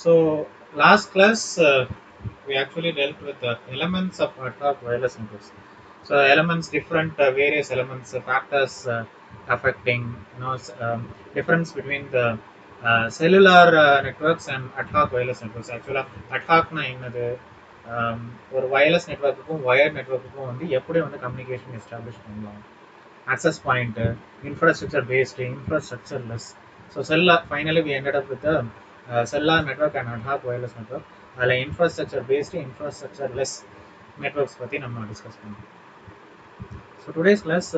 So last class we actually dealt with the elements of ad hoc wireless networks. So elements, different various elements, factors affecting, difference between the cellular networks and ad hoc wireless networks. Actually ad hoc na என்னது, ஒரு wireless நெட்வொர்க்குக்கும் wired நெட்வொர்க்குக்கும் வந்து எப்படி வந்து communication establish பண்ணலாம், access point, infrastructure based, infrastructureless. So cellular, finally we ended up with the cellular network and ad hoc wireless network. அதில் infrastructure based, infrastructureless networks பற்றி நம்ம discuss பண்ணோம். So today's class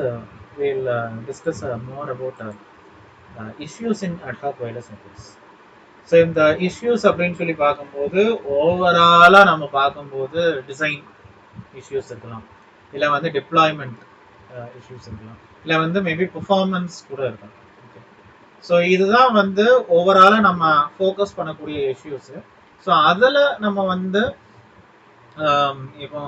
we'll discuss more about issues in ad hoc wireless networks. So இந்த issues அப்படின்னு சொல்லி பார்க்கும்போது ஓவராலாக நம்ம பார்க்கும்போது டிசைன் இஷ்யூஸ் இருக்கலாம், இல்லை வந்து டிப்ளாய்மெண்ட் இஷ்யூஸ் இருக்கலாம், இல்லை வந்து மேபி பெர்ஃபார்மன்ஸ் கூட இருக்கலாம். ஓகே, ஸோ இதுதான் வந்து ஓவராலாக நம்ம ஃபோக்கஸ் பண்ணக்கூடிய இஷ்யூஸு. ஸோ அதில் நம்ம வந்து இப்போ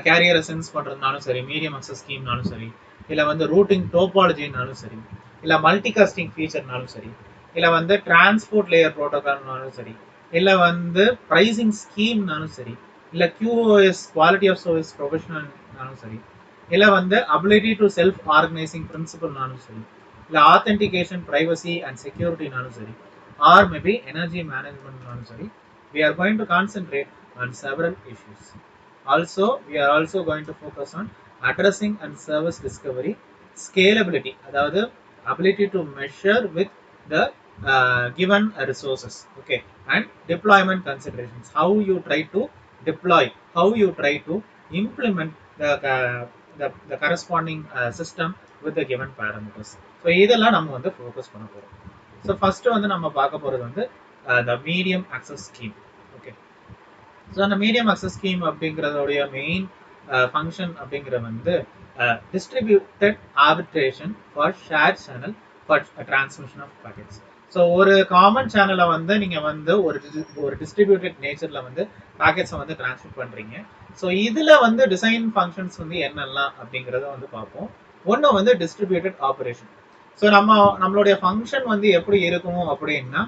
கேரியரை சென்ஸ் பண்ணுறதுனாலும் சரி, மீடியம் அக்சஸ் ஸ்கீம்னாலும் சரி, இல்லை வந்து ரூட்டிங் டோபாலஜினாலும் சரி, இல்லை மல்டிகாஸ்டிங் ஃபீச்சர்னாலும் சரி, இல்லை வந்து டிரான்ஸ்போர்ட் லேயர் ப்ரோட்டோகால்னாலும் சரி, இல்லை வந்து ப்ரைசிங் ஸ்கீம்னாலும் சரி, இல்லை QoS குவாலிட்டி ஆஃப் சர்வீஸ் ப்ரொஃபஷனல்னாலும் சரி, இல்லை வந்து அபிலிட்டி டு செல்ஃப் ஆர்கனைசிங் பிரின்சிபல்னாலும் சரி, இல்லை ஆத்தென்டிகேஷன் ப்ரைவசி அண்ட் செக்யூரிட்டினாலும் சரி, ஆர் மேபி எனர்ஜி மேனேஜ்மெண்ட்னாலும் சரி, we are going to concentrate on several issues. Also, we are also going to focus on addressing and service discovery, scalability, அதாவது ability to measure with the given resources, okay, and deployment considerations, how you try to deploy, how you try to implement the corresponding system with the given parameters. So இதெல்லாம் நம்ம வந்து focus பண்ண போறோம். So first வந்து நம்ம பார்க்க போறது வந்து the medium access scheme. Okay, so அந்த மீடியம் அக்சஸ் ஸ்கீம் அப்படிங்கிறதோடைய மெயின் ஃபங்க்ஷன் அப்படிங்கிற வந்து distributed arbitration for share channel for transmission of packets. So ஒரு காமன் சேனலை வந்து நீங்கள் வந்து ஒரு டிஸ்ட்ரிபியூட்டட் நேச்சரில் வந்து பேக்கெட்ஸை வந்து டிரான்ஸ்மிட் பண்ணுறீங்க. ஸோ இதில் வந்து டிசைன் ஃபங்க்ஷன்ஸ் வந்து என்னெல்லாம் அப்படிங்கிறத வந்து பார்ப்போம். ஒன்று வந்து டிஸ்ட்ரிபியூட்டட் ஆப்ரேஷன். ஸோ நம்மளுடைய ஃபங்க்ஷன் வந்து எப்படி இருக்கும் அப்படின்னா,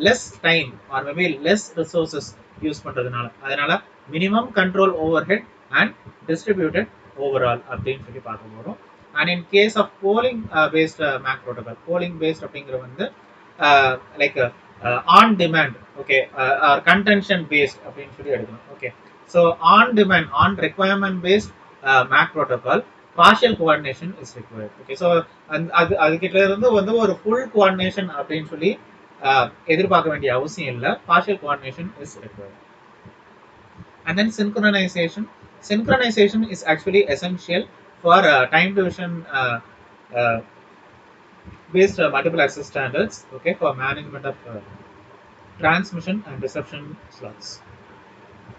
less time or maybe less resources use பண்ணுறதுனால, அதனால minimum control overhead and distributed overall அப்படின்னு சொல்லி பார்க்க போகிறோம். And in case of polling based MAC protocol, polling based அப்படிங்கிற வந்து like on demand, okay, or contention based அப்படின்னு சொல்லி எடுக்கணும். Okay, so on demand, on requirement based MAC protocol, partial coordination is required. Okay, so அதுக்கிட்ட இருந்து வந்து ஒரு full coordination அப்படின்னு சொல்லி எதிர்பார்க்க வேண்டிய அவசியம் இல்லை. Partial coordination is required. And then synchronization is actually essential for time division based multiple access standards, okay, for management of transmission and reception slots.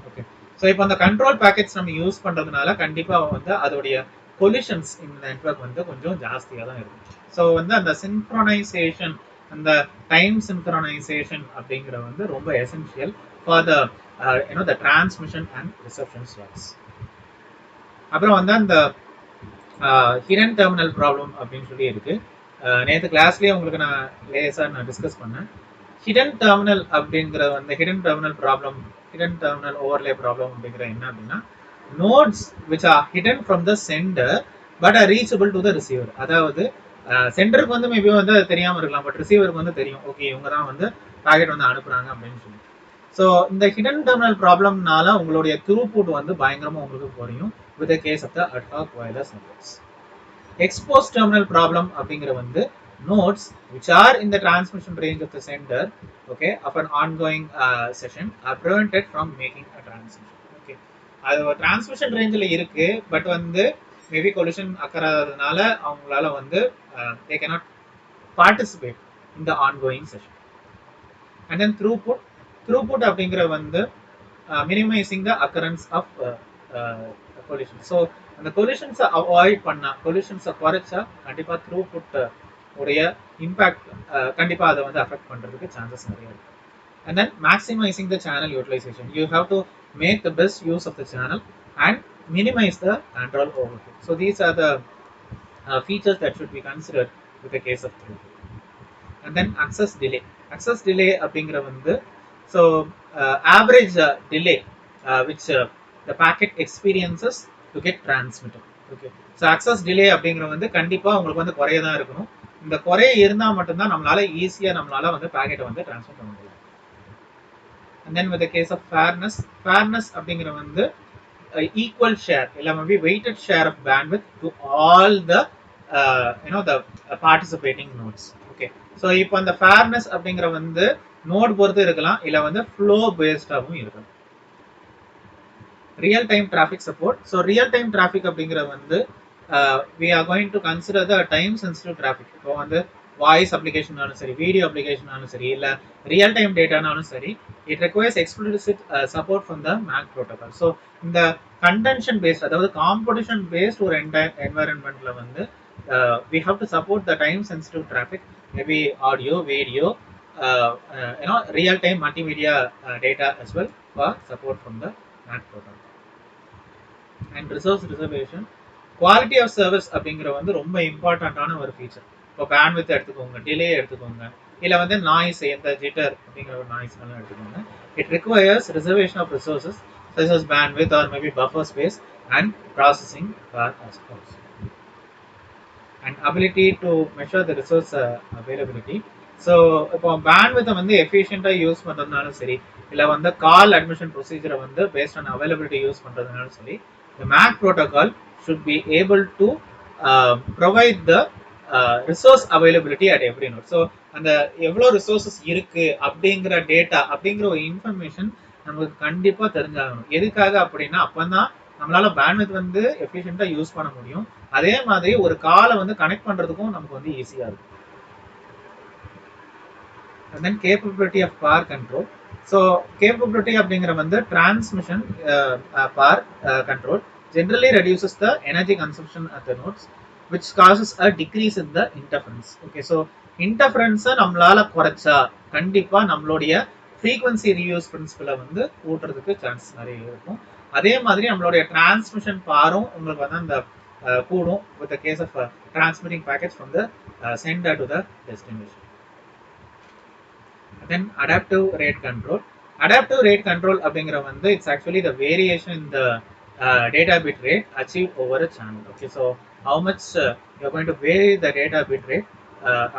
Okay, so இப்போ அந்த கண்ட்ரோல் பேக்கெட்ஸ் நம்ம use பண்றதுனால கண்டிப்பாக வந்து அதோடைய கொலிஷன்ஸ் இந்த network வந்து கொஞ்சம் ஜாஸ்தியாக தான் இருக்கும். ஸோ வந்து அந்த சின்க்ரோனைசேஷன், அந்த டைம் சின்க்ரோனைசேஷன் அப்படிங்கிற வந்து ரொம்ப essential for the the transmission and reception slots. அப்புறம் வந்து அந்த ஹிடன் டெர்மினல் ப்ராப்ளம் அப்படின்னு சொல்லி இருக்கு. நேற்று கிளாஸ்லேயே உங்களுக்கு நான் டிஸ்கஸ் பண்ணேன். ஹிடன் டெர்மினல் அப்படிங்கிற வந்து hidden terminal problem, hidden terminal overlay problem அப்படிங்கிற என்ன அப்படின்னா, nodes which are hidden from the centre but are reachable to the receiver. அதாவது சென்டருக்கு வந்து மேபி வந்து அது தெரியாமல் இருக்கலாம், பட் ரிசீவருக்கு வந்து தெரியும், ஓகே இவங்க தான் வந்து பேக்கெட் வந்து அனுப்புகிறாங்க அப்படின்னு சொல்லி. ஸோ இந்த ஹிடன் டெர்மினல் ப்ராப்ளம்னால உங்களுடைய த்ரூபுட் வந்து பயங்கரமாக உங்களுக்கு குறையும் with the case of the ad hoc wireless networks. Expose terminal problem அப்படிங்கிற வந்து nodes which are in the transmission range of the sender, okay, of an ongoing session are prevented from making a transmission. Okay, அது transmission ரேஞ்சில் இருக்கு, but வந்து maybe collision அக்கறதுனால அவங்களால வந்து they cannot participate in the ongoing session. And then throughput அப்படிங்கிற வந்து minimising the occurrence of collision. So அந்த கொலிஷன்ஸை அவாய்ட் பண்ணா, கொலிஷன்ஸை குறைச்சா கண்டிப்பாக த்ரூபுட் உடைய இம்பேக்ட் கண்டிப்பாக அதை வந்து அஃபெக்ட் பண்ணுறதுக்கு சான்சஸ் நிறைய இருக்கு. And then maximising the channel utilisation, you have to make the best use of the channel and minimize the control overhead. So these are the features that should be considered with the case of throughput. And then access delay அப்படிங்கிற வந்து So average delay which the packet experiences to get transmitted. Okay, so access delay அப்படிங்கிற வந்து கண்டிப்பா உங்களுக்கு வந்து குறைய தான் இருக்கணும். இந்த குறைய இருந்தா மட்டும்தான் நம்மளால ஈஸியா நம்மளால வந்து பாக்கெட்டை வந்து ட்ரான்ஸ்ஃபர் பண்ண முடியும். And then with the case of fairness அப்படிங்கிற வந்து equal share இல்ல maybe weighted share of bandwidth to all the the participating nodes. Okay, so இப்போ அந்த fairness அப்படிங்கிற வந்து நோட் பொறுத்து இருக்கலாம் இல்ல வந்து flow based ஆகவும் இருக்கலாம். Real time traffic support. So real time traffic அப்படிங்கிற வந்து we are going to consider the time sensitive traffic. இப்போ வந்து வாய்ஸ் அப்ளிகேஷனாலும் சரி, வீடியோ அப்ளிகேஷனாலும் சரி, இல்ல ரியல் டைம் டேட்டானாலும் சரி, it requires explicit support from the MAC protocol. So இந்த contention based அதாவது competition based ஒரு environmentல வந்து we have to support the time sensitive traffic, maybe audio, video, real time multimedia data as well for support from the MAC protocol. And resource reservation, quality of service அப்படிங்கிற வந்து ரொம்ப இம்பார்ட்டண்ட்டான ஒரு feature. இப்போ bandwidth எடுத்துக்கோங்க, delay எடுத்துக்கோங்க, இல்லை வந்து நாய்ஸ், எந்த ஜிட்டர் அப்படிங்கிற ஒரு நாய்ஸ்னாலும் எடுத்துக்கோங்க. It requires reservation of resources such as bandwidth or maybe buffer space and processing power as well. And ability to measure the resource availability. So இப்போ பேண்ட்வித்தை வந்து எஃபிஷியண்டாக யூஸ் பண்ணுறதுனாலும் சரி, இல்லை வந்து கால் அட்மிஷன் ப்ரொசீஜரை வந்து பேஸ்ட் ஆன் அவைலபிலிட்டி யூஸ் பண்ணுறதுனாலும் சரி, the MAC protocol should be able to provide the resource availability at every node. So அந்த எவ்வளோ resources இருக்கு அப்படிங்கிற டேட்டா அப்படிங்கிற ஒரு இன்ஃபர்மேஷன் நமக்கு கண்டிப்பாக தெரிஞ்சாகணும். எதுக்காக அப்படின்னா அப்போதான் நம்மளால பேண்ட்வித் வந்து எஃபிஷியண்டாக யூஸ் பண்ண முடியும். அதே மாதிரி ஒரு காலை வந்து கனெக்ட் பண்ணுறதுக்கும் நமக்கு வந்து ஈஸியாக இருக்கும். And then capability of power control. So capability அப்படிங்கிற வந்து transmission power control generally reduces the energy consumption at the nodes, which causes a decrease in the interference. Okay, so interference நம்மளால குறைச்சா கண்டிப்பா நம்மளுடைய frequency reuse principle வந்து கூட்டுறதுக்கு chance நிறைய இருக்கும். அதே மாதிரி நம்மளுடைய transmission powerம் உங்களுக்கு வந்து அந்த கூடும் with the case of transmitting packets from the sender to the destination. Then adaptive rate control. Adaptive rate control அப்படிங்கிற வந்து it's actually the variation in the data bit rate achieved over a channel. Okay, so how much you're going to vary the data bit rate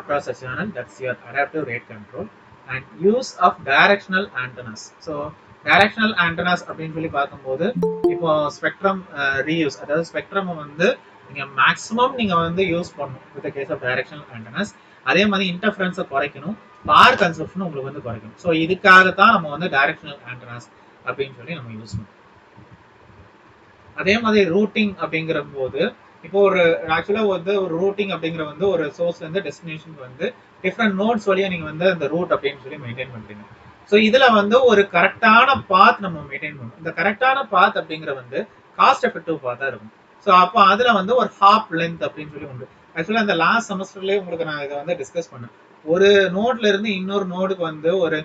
across a channel, that's your adaptive rate control. And use of directional antennas. So directional antennas அப்படின்னு சொல்லி பார்க்கும்போது இப்போ spectrum reuse, அதாவது spectrum வந்து நீங்கள் maximum நீங்கள் வந்து use பண்ணணும் with case of directional antennas. அதே மாதிரி இன்டர்ஃபரன்ஸை குறைக்கணும், பவர் கன்சப்ஷன் உங்களுக்கு வந்து குறைக்கணும். ஸோ இதுக்காக தான் நம்ம வந்து டைரக்ஷனல் ஆண்டனாஸ் அப்படின்னு சொல்லி நம்ம யூஸ் பண்ணணும். அதே மாதிரி ரூட்டிங் அப்படிங்கிற போது இப்போ ஒரு ஆக்சுவலாக வந்து ஒரு ரூட்டிங் அப்படிங்கிற வந்து ஒரு சோர்ஸ்லேருந்து டெஸ்டினேஷனுக்கு வந்து டிஃப்ரெண்ட் நோட்ஸ் வழியாக நீங்கள் வந்து அந்த ரூட் அப்படின்னு சொல்லி மெயின்டைன் பண்ணுறீங்க. ஸோ இதில் வந்து ஒரு கரெக்டான பாத் நம்ம மெயின்டைன் பண்ணணும். இந்த கரெக்டான பாத் அப்படிங்கிற வந்து காஸ்ட் எஃபெக்டிவ் பாத்தாக இருக்கும். ஸோ அப்போ அதில் வந்து ஒரு ஹாப் லென்த் அப்படின்னு சொல்லி உண்டு. ஆக்சுவலாக அந்த லாஸ்ட் செமஸ்டர்லேயே உங்களுக்கு நான் இதை வந்து டிஸ்கஸ் பண்ணேன். ஒரு நோட்ல இருந்து இன்னொரு நோடுக்கு வந்து ஒரு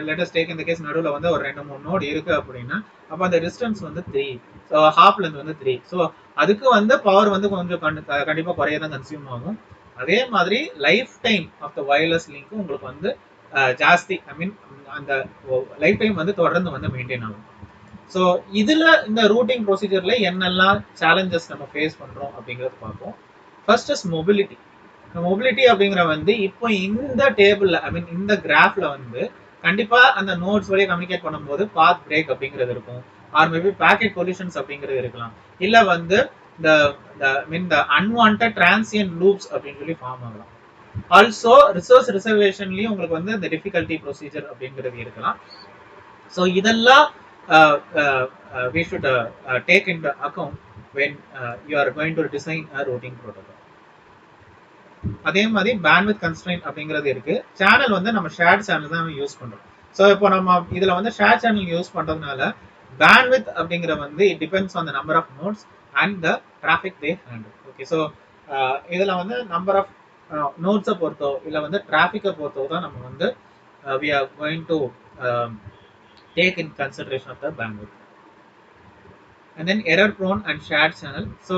லெட்டஸ்ட் டேக் இந்த கேஸ் நடுவில் வந்து ஒரு 2-3 நோடு இருக்கு அப்படின்னா அப்போ அந்த டிஸ்டன்ஸ் வந்து 3, ஸோ ஹாப் லென்த் வந்து 3. ஸோ அதுக்கு வந்து பவர் வந்து கொஞ்சம் கண்டிப்பாக குறைய தான் கன்சியூம் ஆகும். அதே மாதிரி life time of the wireless link உங்களுக்கு வந்து ஜாஸ்தி, ஐ மீன் அந்த லைஃப் டைம் வந்து தொடர்ந்து வந்து மெயின்டைன் ஆகும். ஸோ இதில் இந்த ரூட்டிங் ப்ரொசீஜரில் என்னெல்லாம் சேலஞ்சஸ் நம்ம ஃபேஸ் பண்ணுறோம் அப்படிங்கிறது பார்ப்போம். First is mobility. மொபிலிட்டி அப்படிங்கிற வந்து இப்போ இந்த டேபிளில், ஐ மீன் இந்த கிராஃபில் வந்து கண்டிப்பாக அந்த நோட்ஸ் வழியாக கம்யூனிகேட் பண்ணும்போது பாத் பிரேக் அப்படிங்கிறது இருக்கும், ஆர் மேபி பேக்கெட் கொலிஷன்ஸ் அப்படிங்கிறது இருக்கலாம், இல்லை வந்து இந்த அன்வான்ட் டிரான்சியன்ட் லூப்ஸ் அப்படின்னு சொல்லி ஃபார்ம் ஆகலாம். ஆல்சோ ரிசோர்ஸ் ரிசர்வேஷன்லேயும் உங்களுக்கு வந்து இந்த டிஃபிகல்ட்டி ப்ரொசீஜர் அப்படிங்கிறது இருக்கலாம். ஸோ இதெல்லாம் we should take into account when you are going to design a routing protocol. அதே மாதிரி பேண்ட்வித் கன்ஸ்ட்ரெயின்ட் அப்படிங்கிறது இருக்கு. சேனல் வந்து நம்ம ஷேர்ட் சேனல் தான் யூஸ் பண்றோம். ஸோ இப்போ நம்ம இதுல வந்து ஷேர் சேனல் யூஸ் பண்றதுனால பேண்ட்வித் அப்படிங்கிற வந்து it depends on the number of nodes and the traffic they handle. Okay, so இதுல வந்து நம்பர் ஆஃப் நோட்ஸை பொறுத்தோ இல்லை வந்து டிராஃபிக்கை பொறுத்தோ தான் நம்ம வந்து we are going to take in consideration of the bandwidth. and then error prone and shared channel. So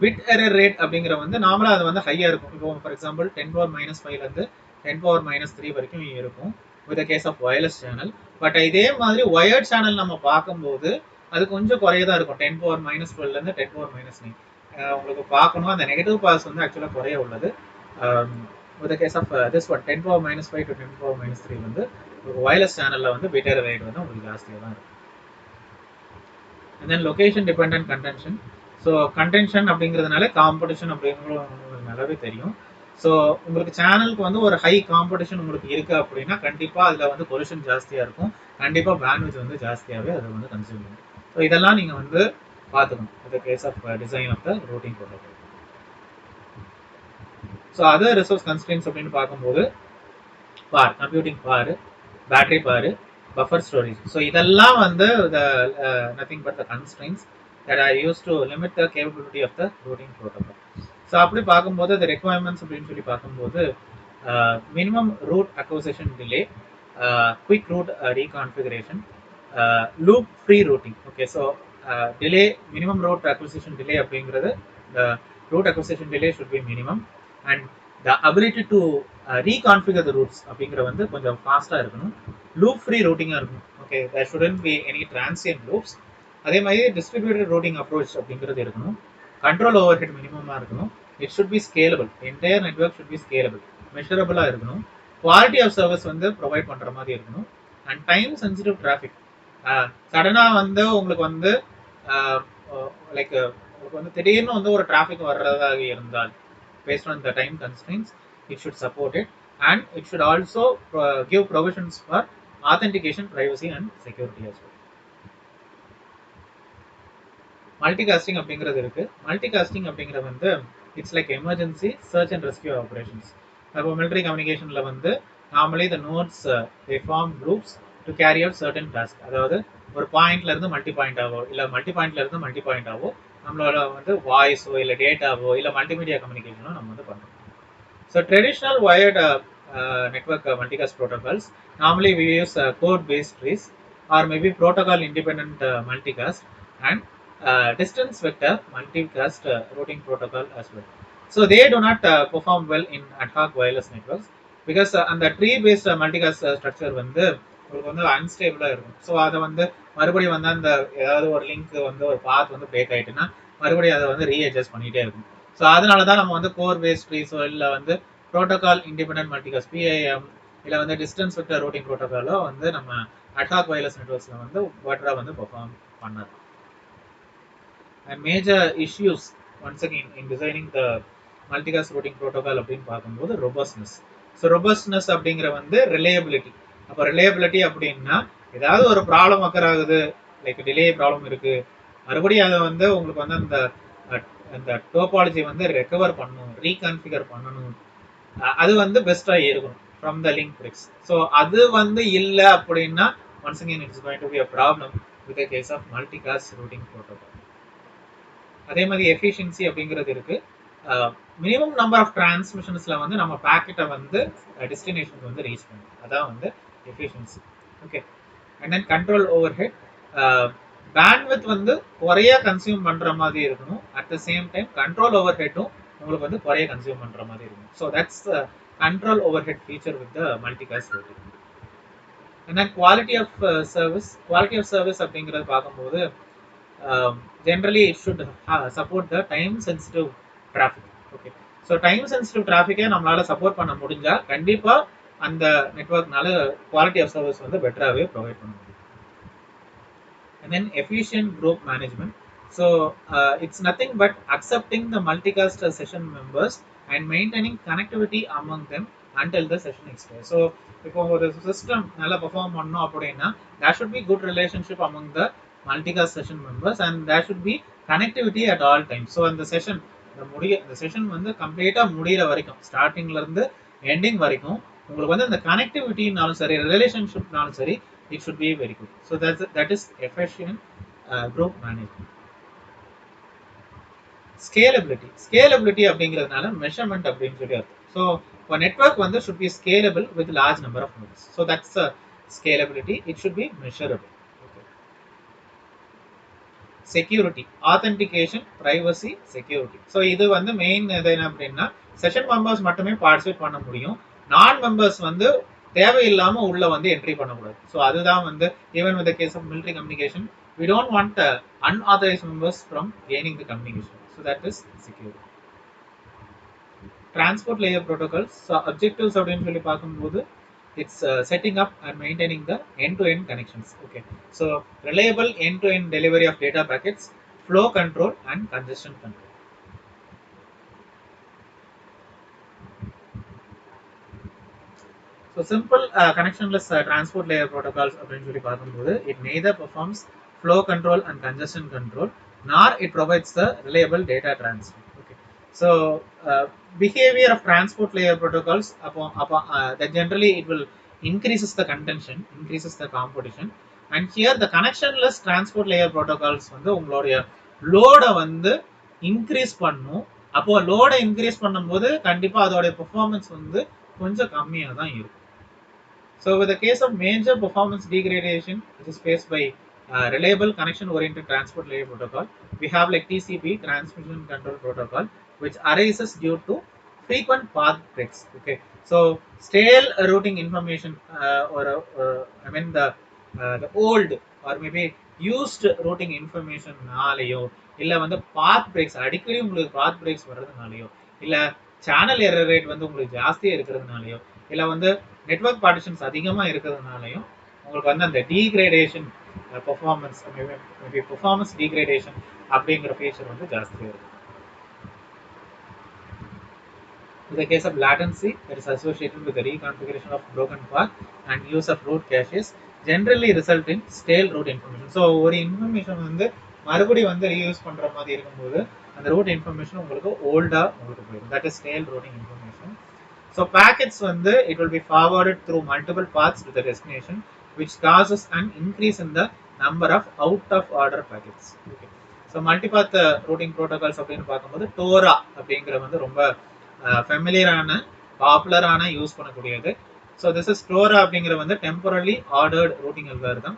bit error rate அப்படிங்கிற வந்து நார்மலா அது வந்து ஹையா இருக்கும். இப்போ ஃபார் எக்ஸாம்பிள் 10 பவர் மைனஸ் 5ல இருந்து 10 பவர் மைனஸ் 3 வரைக்கும் இருக்கும் with case of wireless channel. But இதே மாதிரி ஒயர்ட் சேனல் நம்ம பார்க்கும்போது அது கொஞ்சம் குறையதான் இருக்கும். 10 பவர் மைனஸ் 12ல இருந்து 10 பவர் மைனஸ் 9 உங்களுக்கு பார்க்கணும். அந்த நெகட்டிவ் பாஸ் வந்து ஆக்சுவலாக குறைய உள்ளது. With case of this one 10 power minus 5 to 10 power minus 3 வந்து வயர்லெஸ் சேனலில் வந்து பிட் எரர் ரேட் வந்து உங்களுக்கு ஜாஸ்தியாக தான் இருக்கும். And then location dependent contention. So contention அப்படிங்கிறதுனால காம்படிஷன் அப்படிங்கிறது உங்களுக்கு நல்லாவே தெரியும். ஸோ உங்களுக்கு சேனலுக்கு வந்து ஒரு ஹை காம்படிஷன் உங்களுக்கு இருக்கு அப்படின்னா கண்டிப்பாக அதில் வந்து கொலிஷன் ஜாஸ்தியாக இருக்கும். கண்டிப்பாக பேண்ட்விட்த் வந்து ஜாஸ்தியாகவே அதை வந்து கன்சியூம் பண்ணும். ஸோ இதெல்லாம் நீங்கள் வந்து பார்த்துக்கணும் இந்த case of design of the routing protocol. So other resource constraints அப்படின்னு பார்க்கும்போது computing battery buffer storage. So இதெல்லாம் வந்து nothing but the constraints that are used to limit the capability of the routing protocol. So அப்படி பார்க்கும்போது the requirements அப்படின்னு சொல்லி பார்க்கும்போது minimum route acquisition delay, quick route reconfiguration, loop free routing. Okay, so delay, minimum route acquisition delay அப்படிங்கிறது the route acquisition delay should be minimum, and the ability to reconfigure the routes அப்படிங்கிற வந்து கொஞ்சம் ஃபாஸ்ட்டாக இருக்கணும். Loop free ரூட்டிங்காக இருக்கும். Okay, there shouldn't be any transient loops. அதே மாதிரி டிஸ்ட்ரிபியூட்டட் ரூட்டிங் அப்ரோச் அப்படிங்கிறது இருக்கணும். கண்ட்ரோல் ஓவர் ஹெட் மினிமமாக இருக்கணும். It should be scalable. Entire network should be scalable, மெஷரபிளாக இருக்கணும். குவாலிட்டி ஆஃப் சர்வீஸ் வந்து ப்ரொவைட் பண்ணுற மாதிரி இருக்கணும். And time sensitive traffic. சடனாக வந்து உங்களுக்கு வந்து லைக் உங்களுக்கு வந்து திடீர்னு வந்து ஒரு டிராஃபிக் வர்றதாக இருந்தால் based on the time constraints, it should support it, and it should also give provisions for authentication, privacy and security as well. Multicasting அப்படிங்கிறது இருக்கு. மல்டிகாஸ்டிங் அப்படிங்கிறது வந்து it's like emergency search and rescue operations. இப்போ military கம்யூனிகேஷனில் வந்து normally the nodes they form groups to carry out certain task. அதாவது ஒரு பாயிண்ட்ல இருந்து மல்டி பாயிண்ட் ஆகோ இல்லை மல்டி பாயிண்ட்ல இருந்து மல்டி பாயிண்ட் ஆகோ நம்மளோட வந்து வாய்ஸோ இல்லை டேட்டாவோ இல்லை மல்டிமீடியா கம்யூனிகேஷனோ நம்ம வந்து பண்ணுறோம். So traditional wired network multicast protocols normally we use core based trees or maybe protocol independent multicast and distance vector multicast routing protocol as well. So they do not perform well in ad hoc wireless networks because அந்த tree paste multicast structure வந்து உங்களுக்கு வந்து அன்ஸ்டேபிளாக இருக்கும். So அதை வந்து மறுபடியும் வந்து அந்த ஏதாவது ஒரு லிங்க் வந்து ஒரு பாத் வந்து பிரேக் ஆகிட்டுன்னா மறுபடியும் அதை வந்து ரீஅட்ஜஸ்ட் பண்ணிகிட்டே இருக்கும். ஸோ அதனால தான் நம்ம வந்து கோர் பேஸ்ட் ட்ரீஸோ இல்லை வந்து ப்ரோட்டோகால் இண்டிபெண்டன்ட் மல்டிகாஸ்ட் PIM இல்லை வந்து டிஸ்டன்ஸ் வெக்டர் ரூட்டிங் ப்ரோட்டோகாலோ வந்து நம்ம ad hoc wireless networksல வந்து பெட்டராக வந்து பெர்ஃபார்ம் பண்ணலாம். And major issues once again in designing the multicast routing protocol அப்படின்னு பார்க்கும்போது robustness. ஸோ robustness அப்படிங்கிற வந்து reliability. அப்போ reliability அப்படின்னா ஏதாவது ஒரு ப்ராப்ளம் அக்கர் ஆகுது, லைக் டிலே ப்ராப்ளம் இருக்கு, மறுபடியும் அதை வந்து உங்களுக்கு வந்து அந்த டோபாலஜி வந்து ரெக்கவர் பண்ணணும், ரீகன்ஃபிகர் பண்ணணும், அது வந்து பெஸ்ட்டாக இருக்கணும் from the link BRICS. So அது வந்து இல்லை அப்படின்னா once again it's going to be a problem with the case of multicast routing protocol. அதே மாதிரி எஃபிஷியன்சி அப்படிங்கிறது இருக்கு. மினிமம் நம்பர் ஆஃப் டிரான்ஸ்மிஷன்ஸ்ல வந்து நம்ம பேக்கெட்டை வந்து டெஸ்டினேஷனுக்கு வந்து ரீச் பண்ணணும், அதான் வந்து efficiency. Okay, and then control overhead. Bandwidth வந்து குறைய கன்சியூம் பண்ற மாதிரி இருக்கணும். At the same time control ஓவர் ஹெட்டும் உங்களுக்கு வந்து குறைய கன்சியூம் பண்ற மாதிரி இருக்கணும். So that's control overhead feature with the multicast routing. And then quality of service. Quality of service அப்படிங்கிறது பார்க்கும்போது generally it should support the time sensitive traffic. Okay, so time sensitive traffic நம்மளால support பண்ண முடிஞ்சா கண்டிப்பா அந்த நெட்வொர்க்னால quality of service வந்து பெட்டராகவே provide பண்ண முடியும். And then efficient group management. So it's nothing but accepting the multicast session members and maintaining connectivity among them until the session expires. So இப்போ ஒரு சிஸ்டம் நல்லா பெர்ஃபார்ம் பண்ணணும் அப்படின்னா there should be good relationship among the multicast session members and there should be connectivity at all times. So அந்த session இந்த session வந்து கம்ப்ளீட்டா முடிகிற வரைக்கும், ஸ்டார்டிங்ல இருந்து எண்டிங் வரைக்கும் உங்களுக்கு வந்து அந்த கனெக்டிவிட்டினாலும் சரி ரிலேஷன்ஷிப்னாலும் சரி it should be very good. So that is efficient group management. Scalability அப்படிங்கிறதுனால மெஷர்மெண்ட் அப்படின்னு சொல்லி அர்த்தம். ஸோ இப்போ நெட்வொர்க் வந்து should be scalable with large number of nodes. So that's scalability. It should be measurable. Security, authentication, privacy, security. So இது வந்து main இது என்ன அப்படின்னா செஷன் மெம்பர்ஸ் மட்டுமே பார்ட்டிசிபேட் பண்ண முடியும். நான் மெம்பர்ஸ் வந்து தேவையில்லாம உள்ள வந்து என்ட்ரி பண்ணக்கூடாது. ஸோ அதுதான் வந்து even with the case of military communication we don't want unauthorized members from gaining the communication. So that is security. Transport layer protocols. So objectives அப்படின்னு சொல்லி பார்க்கும்போது it's setting up and maintaining the end-to-end connections. Okay, so reliable end-to-end delivery of data packets, flow control and congestion control. So simple connectionless transport layer protocols அப்படின்னு சொல்லி பார்க்கும்போது it neither performs flow control and congestion control nor it provides the reliable data transfer. Okay, so behavior of transport layer protocols that generally it will increases the contention, increases the competition, and here the connectionless transport layer protocols வந்து உங்களுடைய லோடை வந்து increase பண்ணும். அப்போ லோடை increase பண்ணும்போது கண்டிப்பா அதோட பெர்ஃபார்மன்ஸ் வந்து கொஞ்சம் கம்மியாக தான் இருக்கும். So with the case of major performance degradation which is faced by reliable connection oriented transport layer protocol, we have like TCP, transmission control protocol, which arises due to frequent path breaks. Okay, so stale routing information I mean the old or maybe used routing information நாளையோ இல்ல வந்து பாத் breaks அடிக்கடி உங்களுக்கு பாத் breaks வர்றதுனாலயோ இல்ல channel error rate வந்து உங்களுக்கு ஜாஸ்தியா இருக்கிறதுனாலயோ இல்ல வந்து நெட்வொர்க் பார்ட்டிஷன்ஸ் அதிகமாக இருக்கிறதுனாலையும் உங்களுக்கு வந்து அந்த degradation performance maybe performance degradation அப்படிங்கிற ஃபீச்சர் வந்து ஜாஸ்தியாக இருக்கும். In the case of latency, that is associated with the reconfiguration of broken path and use of root caches, generally result in stale route information. So ஒரு information வந்து மறுபடியும் வந்து reuse பண்ற மாதிரி இருக்கும்போது அந்த ரூட் இன்ஃபர்மேஷன் உங்களுக்கு ஓல்டா உங்களுக்கு போயிடும். That is stale routing information. So packets வந்து it will be forwarded through multiple paths to the destination, which causes an increase in the number of out of order packets. Okay. So multipath routing protocols அப்படின்னு பார்க்கும்போது Dora அப்படிங்கிற வந்து ரொம்ப ஃபெமிலியரான பாப்புலரான use பண்ணக்கூடியது. So this is TORA அப்படிங்கிற வந்து temporally ordered routing algorithm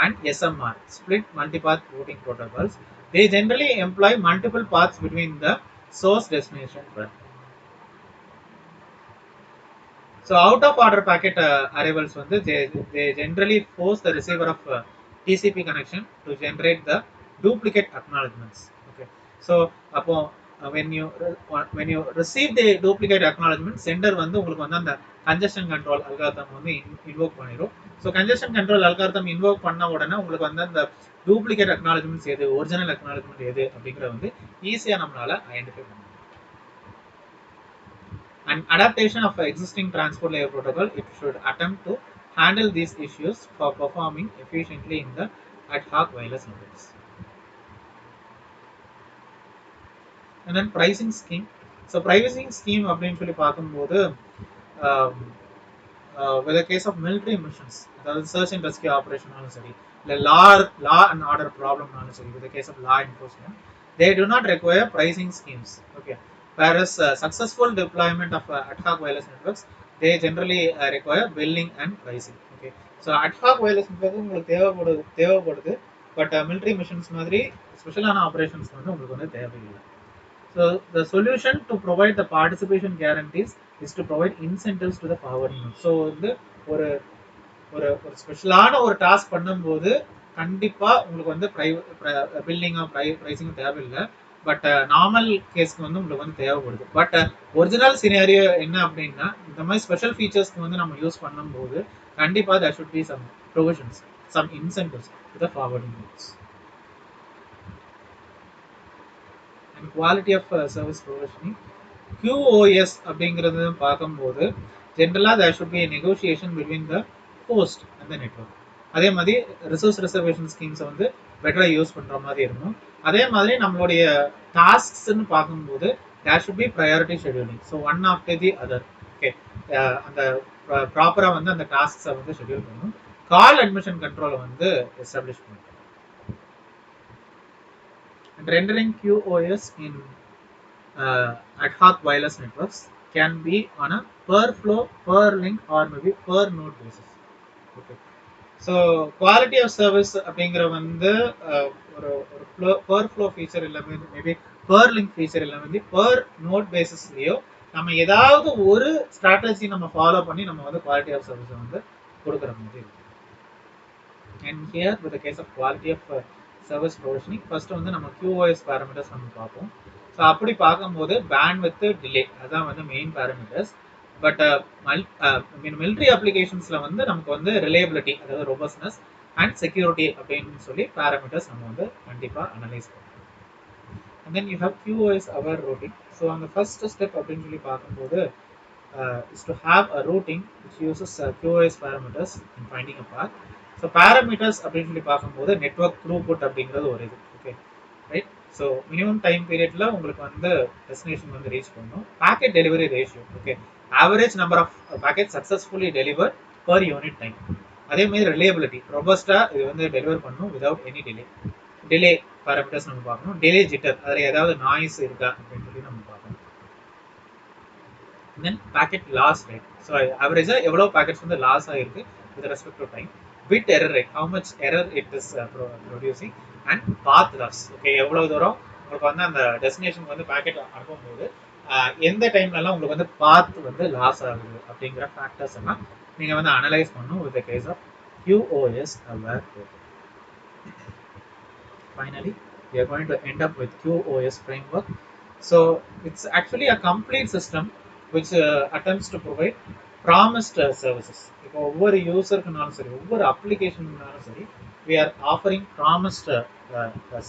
and SMR, split multipath routing protocols. They generally employ multiple paths between the source destination path. So out of order packet arrivals வந்து they generally force the receiver of TCP connection to generate the duplicate acknowledgements. Okay, so அப்போ when you receive the duplicate acknowledgement, sender வந்து உங்களுக்கு வந்து அந்த congestion control algorithm வந்து invoke பண்ணிரும். So congestion control algorithm invoke பண்ண உடனே உங்களுக்கு வந்து அந்த duplicate acknowledgements எது, original acknowledgement எது அப்படிங்கறது வந்து ஈஸியா நம்மளால ஐடென்டிஃபை பண்ண முடியும். And adaptation of existing transport layer protocol, it should attempt to handle these issues for performing efficiently in the ad hoc wireless networks. And then pricing scheme. So pricing scheme அப்படின்னு சொல்லி பார்க்கும்போது with the case of military missions, அதாவது search and rescue ஆபரேஷனாலும் சரி இல்லை law and order ப்ராப்ளம்னாலும் சரி, with the case of law enforcement, they do not require pricing schemes. Okay, whereas successful deployment of ad hoc wireless networks, they generally require billing and pricing. Okay, so ad hoc wireless network உங்களுக்கு தேவைப்படுது but military missions மாதிரி ஸ்பெஷலான operations வந்து உங்களுக்கு வந்து தேவையில்லை. So the solution to provide the participation guarantees is to provide incentives to the forwarding node. So வந்து ஒரு ஒரு ஸ்பெஷலான ஒரு டாஸ்க் பண்ணும்போது கண்டிப்பா உங்களுக்கு வந்து பில்லிங்கோ பிரைசிங்கோ தேவையில்லை. பட் நார்மல் கேஸ்க்கு வந்து உங்களுக்கு வந்து தேவைப்படுது. பட் ஒரிஜினல் சினாரியோ என்ன அப்படின்னா இந்த மாதிரி ஸ்பெஷல் ஃபீச்சர்ஸ்க்கு வந்து நம்ம யூஸ் பண்ணும்போது கண்டிப்பா there should be some provisions, some incentives to the forwarding nodes. And quality of service provisioning, QoS அப்படிங்கிறது பார்க்கும்போது ஜென்ரலா there should be a negotiation between the host and the network. அதே மாதிரி ரிசோர்ஸ் ரிசர்வேஷன் ஸ்கீம்ஸை வந்து பெட்டராக use பண்ணுற மாதிரி இருக்கும். அதே மாதிரி நம்மளுடைய டாஸ்க்ஸ்ன்னு பார்க்கும்போது there should be priority scheduling. So one after the other. Okay, அந்த ப்ராப்பராக வந்து அந்த டாஸ்க்ஸை வந்து ஷெட்யூல் பண்ணணும். கால் அட்மிஷன் கண்ட்ரோலை வந்து எஸ்டாப்ளிஷ் பண்ணணும். And rendering QoS in ad hoc wireless networks can be on a per flow, per link or maybe per node basis. Okay. So quality of service அப்படிங்கிற வந்து ஒரு பெர் ஃப்ளோ ஃபீச்சர் இல்லாமல் maybe per link feature இல்லாமல் வந்து per note பேசிஸ்லயோ நம்ம ஏதாவது ஒரு strategy நம்ம ஃபாலோ பண்ணி நம்ம வந்து குவாலிட்டி ஆஃப் சர்வீஸை வந்து கொடுக்குற மாதிரி இருக்கு. And here with case of quality of service provisioning first வந்து நம்ம QoS பேராமீட்டர்ஸ் நம்ம பார்ப்போம். ஸோ அப்படி பார்க்கும்போது பேண்ட் வித் டிலே அதான் வந்து மெயின் பேராமீட்டர்ஸ். பட் மிலிட்ரி அப்ளிகேஷன்ஸில் வந்து நமக்கு வந்து ரிலையபிலிட்டி அதாவது ரோபஸ்னஸ் அண்ட் செக்யூரிட்டி அப்படின்னு சொல்லி பேராமீட்டர்ஸ் நம்ம வந்து கண்டிப்பாக அனலைஸ் பண்ணுவோம். And then you have QoS aware routing. So அந்த ஃபர்ஸ்ட் ஸ்டெப் அப்படின்னு சொல்லி பார்க்கும்போது is to have a routing which uses QoS parameters in finding a path. So parameters அப்படின்னு சொல்லி பார்க்கும்போது நெட்வொர்க் த்ரூபுட் அப்படிங்கிறது ஒரு இது. Okay right. So minimum time பீரியட்ல உங்களுக்கு வந்து டெஸ்டினேஷன் வந்து ரீச் பண்ணணும். Packet delivery ratio okay average number of packet successfully deliver per unit time. அதே மாதிரி ரிலையபிலிட்டி ரொபஸ்டா இது வந்து டெலிவர் பண்ணணும் விதவுட் எனி டிலே பேராமீட்டர்ஸ் நம்ம பார்க்கணும். டிலே ஜிட்டர் அதில் ஏதாவது நாய்ஸ் இருக்கா அப்படின்னு சொல்லி நம்ம பார்க்கணும். Then packet loss rate. So ஆவரேஜா எவ்வளோ பேக்கெட்ஸ் வந்து லாஸ் ஆகிருக்கு with respect to time. Bit error rate how much error it is producing and path loss. Okay எவ்வளோ தூரம் உங்களுக்கு வந்து அந்த டெஸ்டினேஷனுக்கு வந்து பேக்கெட் அனுப்பும்போது எந்த டைம்லலாம் உங்களுக்கு வந்து பாத் வந்து லாஸ் ஆகுது அப்படிங்கிற ஃபேக்டர்ஸ் எல்லாம் நீங்கள் வந்து அனலைஸ் பண்ணணும் with the case of QoS aware routing. Finally, we are going to end up with QoS framework. So it's actually a complete system which attempts to provide promised services. இப்போ ஒவ்வொரு யூசருக்குனாலும் சரி ஒவ்வொரு அப்ளிகேஷனுக்குனாலும் சரி we are offering promised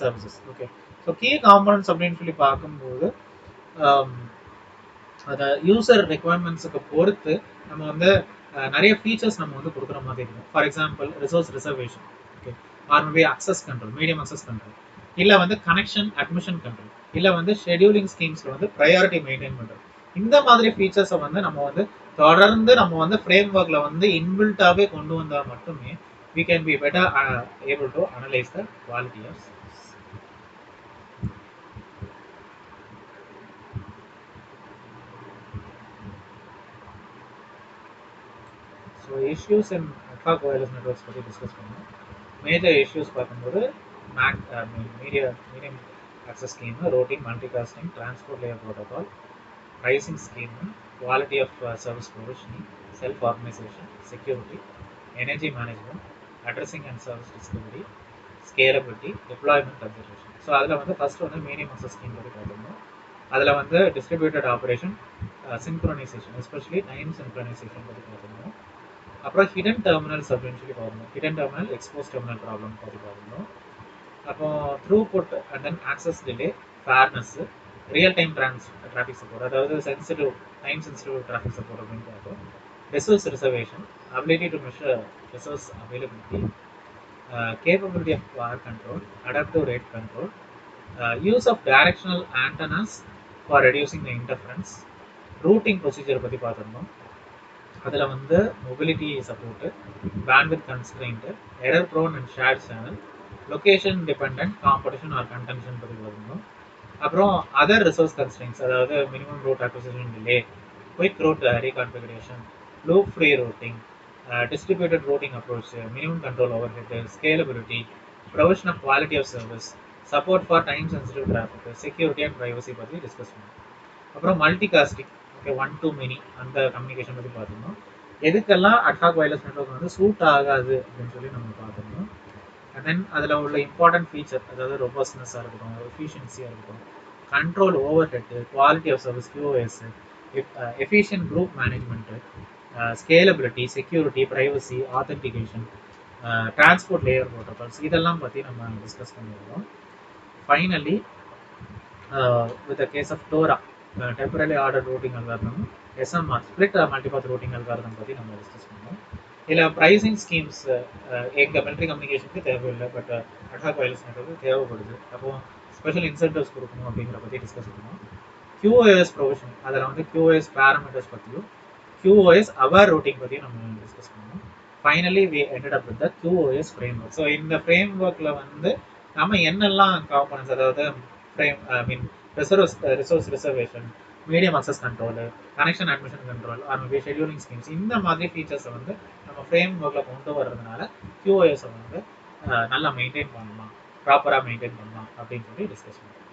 services. Okay so key components அப்படின்னு சொல்லி பார்க்கும்போது அதை user ரெக்குவயர்மெண்ட்ஸுக்கு பொறுத்து நம்ம வந்து நிறைய ஃபீச்சர்ஸ் நம்ம வந்து கொடுக்குற மாதிரி இருக்கும். For example resource reservation okay or maybe access control medium access control இல்லை வந்து கனெக்ஷன் அட்மிஷன் கண்ட்ரோல் இல்லை வந்து ஷெடியூலிங் ஸ்கீம்ஸில் வந்து ப்ரையாரிட்டி மெயின்டைன் பண்ணுறது. இந்த மாதிரி ஃபீச்சர்ஸை வந்து நம்ம வந்து தொடர்ந்து நம்ம வந்து ஃப்ரேம் ஒர்க்கில் வந்து இன்பில்ட்டாகவே கொண்டு வந்தால் மட்டுமே we can be better able to analyze the quality of service. So issues in network wireless networks பற்றி டிஸ்கஸ் பண்ணோம். மேஜர் இஷ்யூஸ் பார்க்கும்போது medium access scheme, routing, multicasting, transport layer protocol, pricing scheme, quality of service provisioning, self-organization, security, energy management, addressing and service discovery, scalability, deployment consideration. So அதில் வந்து first வந்து medium access scheme பற்றி பார்த்துருந்தோம். அதில் வந்து distributed operation synchronisation especially time synchronisation பற்றி பார்த்துருந்தோம். அப்புறம் ஹிடன் டெர்மினல்ஸ் அப்படின்னு சொல்லி பார்க்கணும். Hidden terminal expose terminal problem பற்றி பார்க்கணும். அப்போ throughput and then access delay, fairness, real time traffic support அதாவது டைம் சென்சிட்டிவ் டிராஃபிக் சப்போர்ட் அப்படின்னு பார்த்தோம். Resource reservation, ability to measure resource availability, capability of power control, adaptive rate control, use of directional antennas for reducing the interference, routing procedure பற்றி பார்த்துருந்தோம். அதில் வந்து mobility support, bandwidth constraint, error prone and shared channel, location depend competition or contention பற்றி பார்த்துருந்தோம். அப்புறம் other resource constraints அதாவது minimum route acquisition delay, quick route reconfiguration, loop free routing, distributed routing approach, minimum control overhead, scalability, provision of quality of service, support for time sensitive traffic, security and privacy பற்றி discuss பண்ணோம். அப்புறம் multicasting okay 1 to many அந்த communication பற்றி பார்த்துருந்தோம். எதுக்கெல்லாம் ad hoc wireless network வந்து suit ஆகாது அப்படின்னு சொல்லி நம்ம பார்த்துருந்தோம். அண்ட் தென் அதில் உள்ள இம்பார்ட்டன்ட் ஃபீச்சர் அதாவது ரொபஸ்ட்னஸாக இருக்கட்டும், எஃபிஷியன்சியாக இருக்கட்டும், control overhead, quality of service QoS, efficient group management, scalability, security, privacy, authentication, transport layer protocols இதெல்லாம் பற்றி நம்ம டிஸ்கஸ் பண்ணியிருக்கோம். Finally with the case of TORA temporary order routing algorithm, SMR split multipath routing algorithm பற்றி நம்ம discuss பண்ணோம். இதில் pricing schemes எங்கள் military கம்யூனிகேஷனுக்கு தேவையில்லை, பட் அட்ஹாக் வயர்லெஸ் நெட்வொர்க்கு தேவைப்படுது. அப்போது ஸ்பெஷல் இன்சென்டிவ்ஸ் கொடுக்கணும் அப்படிங்கிற பற்றி டிஸ்கஸ் பண்ணோம். QoS ப்ரொவிஷன் அதில் வந்து QoS பேராமீட்டர்ஸ் பற்றியும் QoS aware routing பற்றியும் நம்ம டிஸ்கஸ் பண்ணோம். Finally we ended up with the QoS framework. So இந்த ஃப்ரேம்ஒர்க்கில் வந்து நம்ம என்னெல்லாம் காம்பனன்ட்ஸ் அதாவது resource reservation, medium access control, connection admission control, or maybe scheduling schemes இந்த மாதிரி ஃபீச்சர்ஸை வந்து நம்ம ஃப்ரேம் ஒர்க்கில் கொண்டு வர்றதுனால QoS வந்து நல்லா மெயின்டைன் பண்ணலாம், ப்ராப்பராக மெயின்டைன் பண்ணலாம் அப்படின்னு சொல்லி டிஸ்கஸ் பண்ணுறோம்.